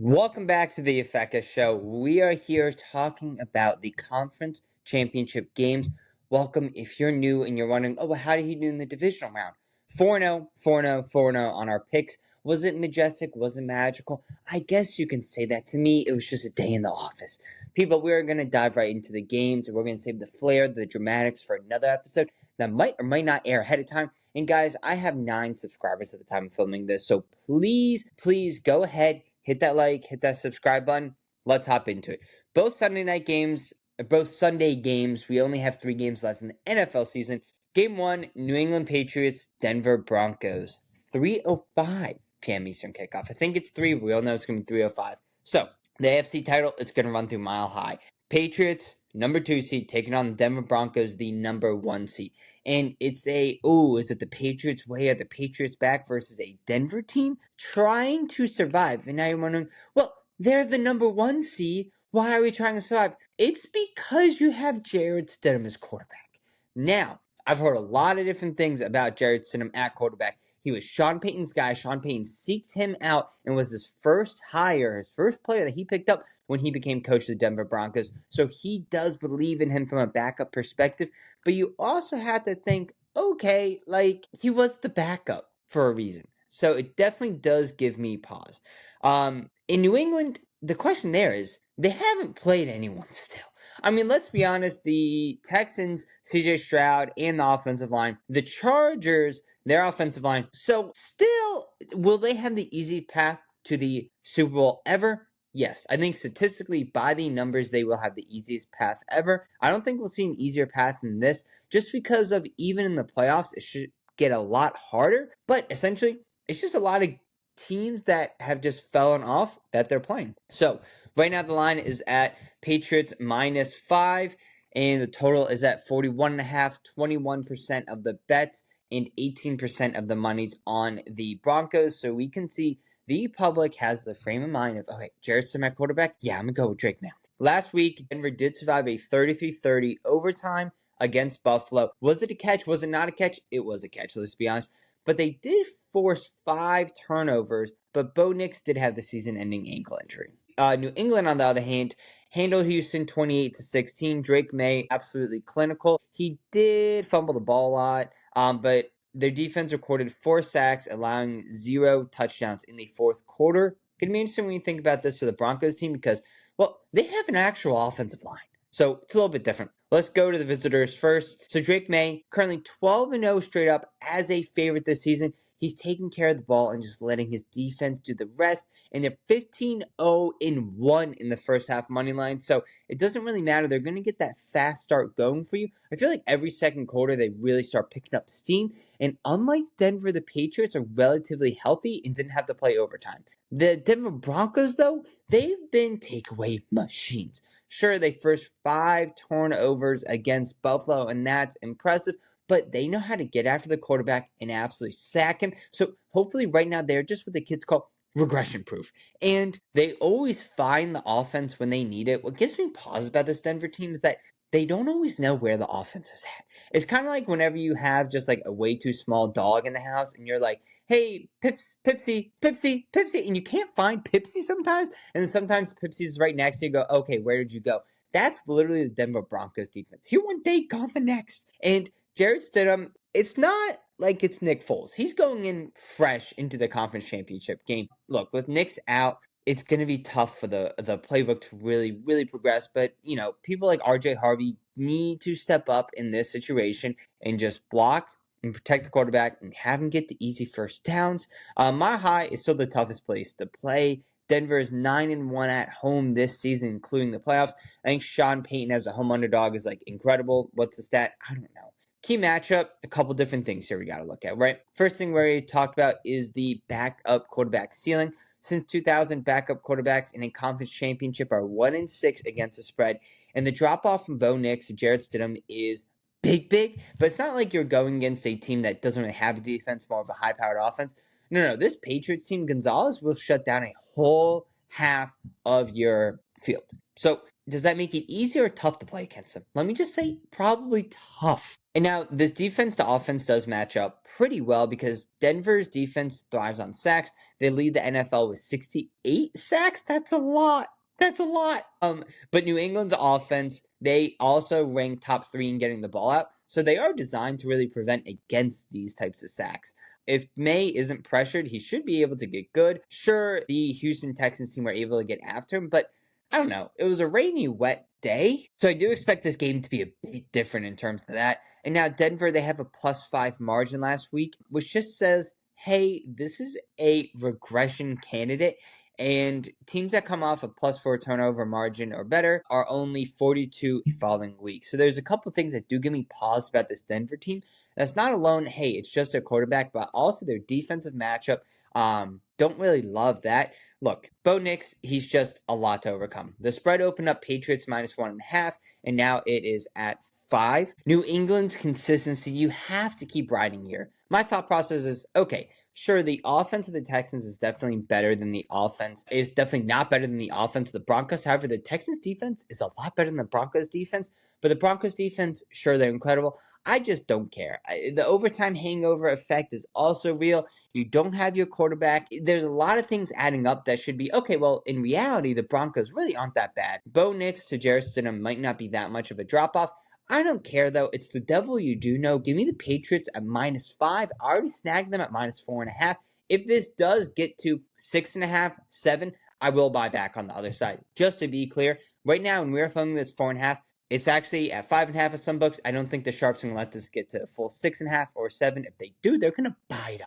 Welcome back to the Factor Show. We are here talking about the conference championship games. Welcome if you're new and you're wondering, how did he do in the divisional round? 4-0, 4-0, 4-0 on our picks. Was it majestic? Was it magical? I guess you can say that. To me, it was just a day in the office. People, we're going to dive right into the games, and we're going to save the flair, the dramatics for another episode that might or might not air ahead of time. And guys, I have 9 subscribers at the time of filming this, so please go ahead. Hit that like, hit that subscribe button. Let's hop into it. Both Sunday games, we only have 3 games left in the NFL season. Game 1, New England Patriots, Denver Broncos. 3:05 p.m. Eastern kickoff. I think it's 3. We all know it's going to be 3:05. So, the AFC title, it's going to run through Mile High. Patriots, number 2 seed, taking on the Denver Broncos, the number 1 seed. And it's is it the Patriots way or the Patriots back versus a Denver team trying to survive? And now you're wondering, well, they're the number 1 seed. Why are we trying to survive? It's because you have Jarrett Stidham as quarterback. Now, I've heard a lot of different things about Jarrett Stidham at quarterback. He was Sean Payton's guy. Sean Payton seeked him out and was his first hire, his first player that he picked up when he became coach of the Denver Broncos. So he does believe in him from a backup perspective. But you also have to think, okay, he was the backup for a reason. So it definitely does give me pause. In New England, the question there is, they haven't played anyone still. I mean, let's be honest, the Texans, CJ Stroud, and the offensive line, the Chargers, their offensive line. So still, will they have the easy path to the Super Bowl ever? Yes, I think statistically, by the numbers, they will have the easiest path ever. I don't think we'll see an easier path than this, just because of even in the playoffs, it should get a lot harder. But essentially, it's just a lot of teams that have just fallen off that they're playing. So right now the line is at Patriots -5, and the total is at 41.5, 21% of the bets and 18% of the money's on the Broncos. So we can see the public has the frame of mind of, okay, Jarrett Stidham at quarterback? Yeah, I'm going to go with Drake Maye. Last week, Denver did survive a 33-30 overtime against Buffalo. Was it a catch? Was it not a catch? It was a catch, let's be honest. But they did force 5 turnovers, but Bo Nix did have the season-ending ankle injury. New England, on the other hand, handled Houston 28-16. Drake Maye, absolutely clinical. He did fumble the ball a lot, but their defense recorded 4 sacks, allowing 0 touchdowns in the fourth quarter. Going to be interesting when you think about this for the Broncos team because, well, they have an actual offensive line. So it's a little bit different. Let's go to the visitors first. So Drake Maye, currently 12-0 straight up as a favorite this season. He's taking care of the ball and just letting his defense do the rest. And they're 15-0-1 in the first half money line. So it doesn't really matter. They're going to get that fast start going for you. I feel like every second quarter they really start picking up steam. And unlike Denver, the Patriots are relatively healthy and didn't have to play overtime. The Denver Broncos, though, they've been takeaway machines. Sure, they first 5 turnovers against Buffalo, and that's impressive. But they know how to get after the quarterback and absolutely sack him. So hopefully right now they're just what the kids call regression proof. And they always find the offense when they need it. What gives me pause about this Denver team is that they don't always know where the offense is at. It's kind of like whenever you have just like a way too small dog in the house and you're like, hey, Pipsy, and you can't find Pipsy sometimes. And then sometimes Pipsy's right next to you. You go, okay, where did you go? That's literally the Denver Broncos defense. Here one day, gone the next. And Jarrett Stidham, it's not like it's Nick Foles. He's going in fresh into the conference championship game. Look, with Nick's out, it's going to be tough for the playbook to really progress. But, people like RJ Harvey need to step up in this situation and just block and protect the quarterback and have him get the easy first downs. Mile High is still the toughest place to play. Denver is 9-1 at home this season, including the playoffs. I think Sean Payton as a home underdog is incredible. What's the stat? I don't know. Key matchup, a couple different things here we got to look at, right? First thing we already talked about is the backup quarterback ceiling. Since 2000, backup quarterbacks in a conference championship are 1-6 against the spread. And the drop-off from Bo Nix to Jarrett Stidham is big. But it's not like you're going against a team that doesn't really have a defense, more of a high-powered offense. No. This Patriots team, Gonzalez, will shut down a whole half of your field. So does that make it easier or tough to play against them? Let me just say probably tough. And now this defense to offense does match up pretty well because Denver's defense thrives on sacks. They lead the NFL with 68 sacks. That's a lot. That's a lot. But New England's offense, they also rank top 3 in getting the ball out. So they are designed to really prevent against these types of sacks. If Maye isn't pressured, he should be able to get good. Sure, the Houston Texans team were able to get after him, but I don't know. It was a rainy, wet day. So I do expect this game to be a bit different in terms of that. And now Denver, they have a +5 margin last week, which just says, hey, this is a regression candidate. And teams that come off a +4 turnover margin or better are only 42 the following week. So there's a couple things that do give me pause about this Denver team. That's not alone, hey, it's just a quarterback, but also their defensive matchup. Don't really love that. Look, Bo Nix, he's just a lot to overcome. The spread opened up Patriots -1.5, and now it is at 5. New England's consistency, you have to keep riding here. My thought process is, okay, sure, the offense of the Texans is definitely better than the offense. It's definitely not better than the offense of the Broncos. However, the Texans defense is a lot better than the Broncos defense. But the Broncos defense, sure, they're incredible. I just don't care. The overtime hangover effect is also real. You don't have your quarterback. There's a lot of things adding up that should be, okay, well, in reality, the Broncos really aren't that bad. Bo Nix to Jarrett Stidham might not be that much of a drop-off. I don't care, though. It's the devil you do know. Give me the Patriots at -5. I already snagged them at -4.5. If this does get to 6.5, 7, I will buy back on the other side. Just to be clear, right now when we're filming this 4.5, it's actually at 5.5 of some books. I don't think the sharps are going to let this get to a full 6.5 or 7. If they do, they're going to buy it up.